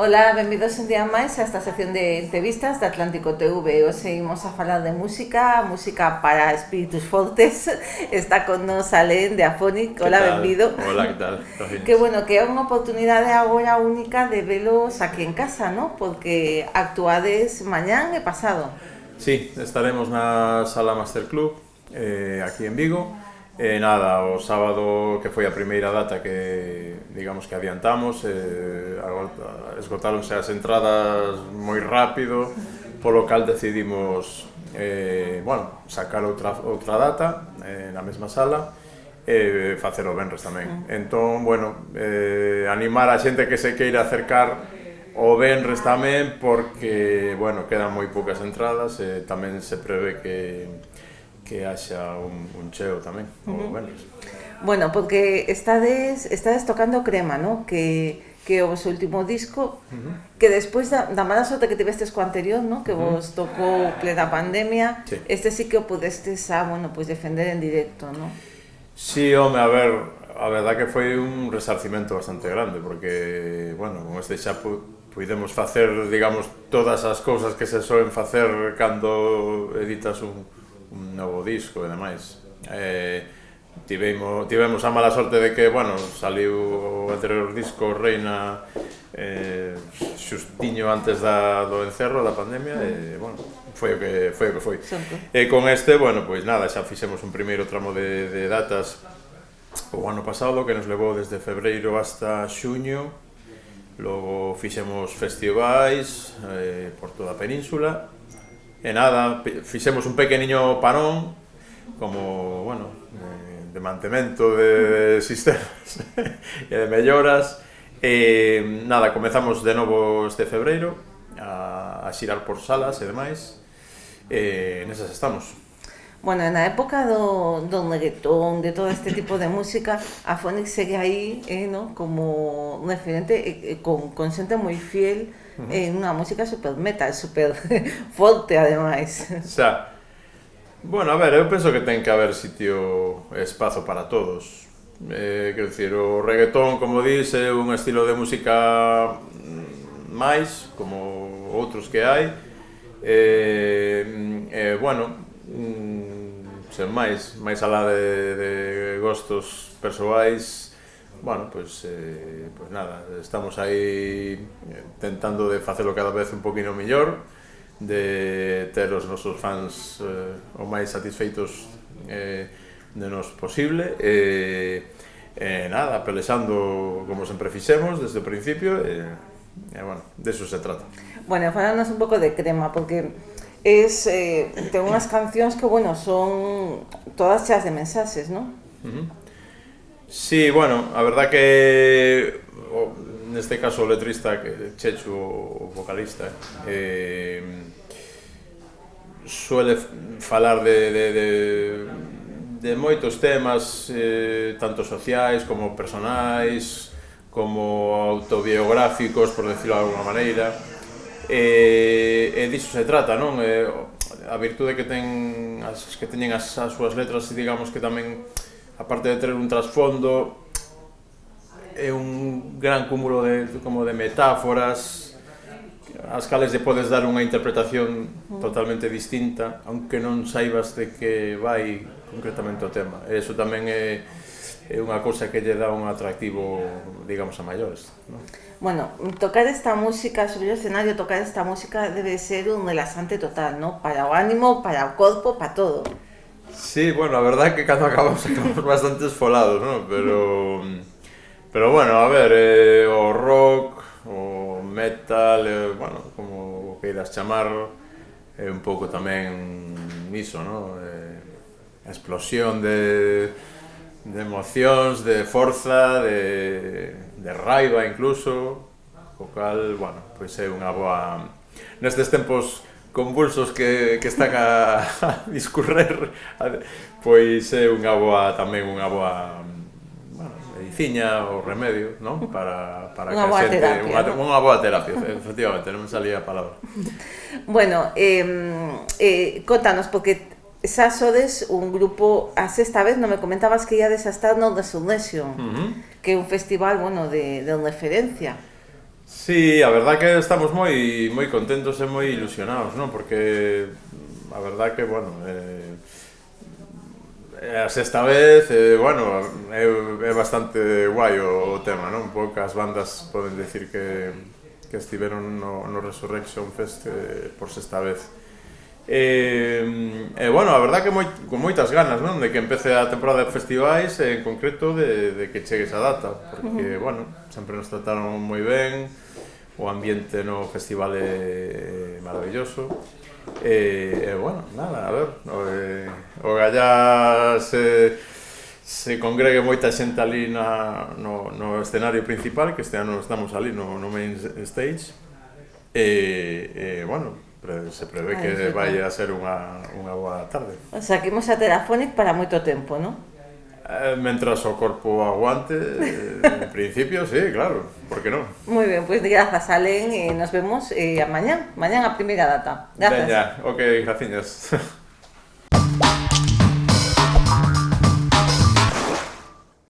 Ola, benvidos un día máis a esta sección de entrevistas de Atlántico TV. Hoxe seguimos a falar de música para espíritus fortes. Está con nos Alén de Afonic. Ola, benvido. Hola, que tal? Que bueno, que é unha oportunidade agora única de velos aquí en casa, ¿no? Porque actuades mañán e pasado. Sí, estaremos na Sala Master Club, aquí en Vigo. Nada, o sábado que foi a primeira data que, digamos, que adiantamos, esgotáronse as entradas moi rápido, polo cal decidimos, sacar outra data na mesma sala e facer o venres tamén. Entón, animar a xente que se queira acercar o venres tamén, porque, quedan moi poucas entradas e tamén se prevé que haxa un cheo tamén, o venres. Bueno, porque estades tocando Crema, ¿no? Que o vos último disco, que despois da mala sorte que tivestes co anterior, ¿no? Que vos tocou plena pandemia, sí. Este sí que o pudestes defender en directo, ¿no? Sí, home, a verdad que foi un resarcimento bastante grande, porque, con este xa puidemos facer, digamos, todas as cousas que se soen facer cando editas un novo disco e demais. Tivemos a mala sorte de que, saliu o anterior disco Reina xustiño antes do encerro da pandemia e, foi o que foi. E con este, xa fixemos un primeiro tramo de datas o ano pasado que nos levou desde febreiro hasta xuño. Logo fixemos festivais por toda a península. E nada, fixemos un pequeniño parón como, de mantemento de sistemas e de melloras. E nada, comezamos de novo este febreiro a xirar por salas e demais. E nesas estamos. Bueno, na época do reggaetón, de todo este tipo de música, Afonic segue aí, ¿no? Como un referente con xente moi fiel en unha música super metal, super forte, ademais. Xa. Eu penso que ten que haber sitio e espazo para todos. Quero dicir, o reggaetón, como dis, é un estilo de música máis, como outros que hai. Sen máis alá de gostos persoais, nada, estamos aí tentando de facelo cada vez un poquinho mellor, de ter os nosos fans o máis satisfeitos de nos posible, nada, pelexando como sempre fixemos desde o principio, de eso se trata. Falanos un pouco de Crema, porque ten unhas cancións que, son todas cheas de mensaxes, non? Sí, a verdad que neste caso o letrista, Chechu, o vocalista, suele falar de moitos temas, tanto sociais como personais, como autobiográficos, por decirlo de alguna maneira. E diso se trata, non? A virtude que teñen as súas letras, digamos que tamén, aparte de ter un trasfondo, é un gran cúmulo de metáforas ás cales lle podes dar unha interpretación totalmente distinta, aunque non saibas de que vai concretamente o tema. E iso tamén é unha cousa que lle dá un atractivo, digamos, a maiores, non? Tocar esta música sobre o escenario, debe ser un relaxante total, ¿no? Para o ánimo, para o corpo, para todo. Sí, a verdade é que cando acabamos bastante esfolados, ¿no? Pero a ver, o rock, o metal, como o queiras chamar, é un pouco tamén iso, ¿no? A explosión de emocións, de forza, de raiva incluso, co cal, é unha boa... Nestes tempos convulsos que están a discurrer, pois é tamén unha boa mediciña ou remedio, non? Para unha boa terapia, unha boa terapia, efectivamente, non me salía a palabra. Contanos, porque xa sodes un grupo, a sexta vez non me comentabas que iades a estar no Resurrection, que é un festival, de referencia. Sí, a verdad que estamos moi contentos e moi ilusionados, non? Porque a verdad que, bueno, é a sexta vez, bueno, é bastante guai o tema, non? Poucas bandas poden decir que estiveron no Resurrection Fest por sexta vez. Bueno, a verdad que con moitas ganas, non? De que empece a temporada de festivais e en concreto de que chegue esa data, porque, bueno, sempre nos trataron moi ben, o ambiente no festival é maravilloso. Bueno, nada, a ver, o Gallá se congregue moita xente ali no escenario principal, que este ano estamos ali no main stage, bueno, se prevé que vai a ser unha boa tarde. O sea, que imos a ter a Phoenix para moito tempo, non? Mentras o corpo aguante, en principio, sí, claro, por que non? Moi ben, pois grazas, Alen, e nos vemos mañán a primeira data. Grazas. Veña, ok, graciñas.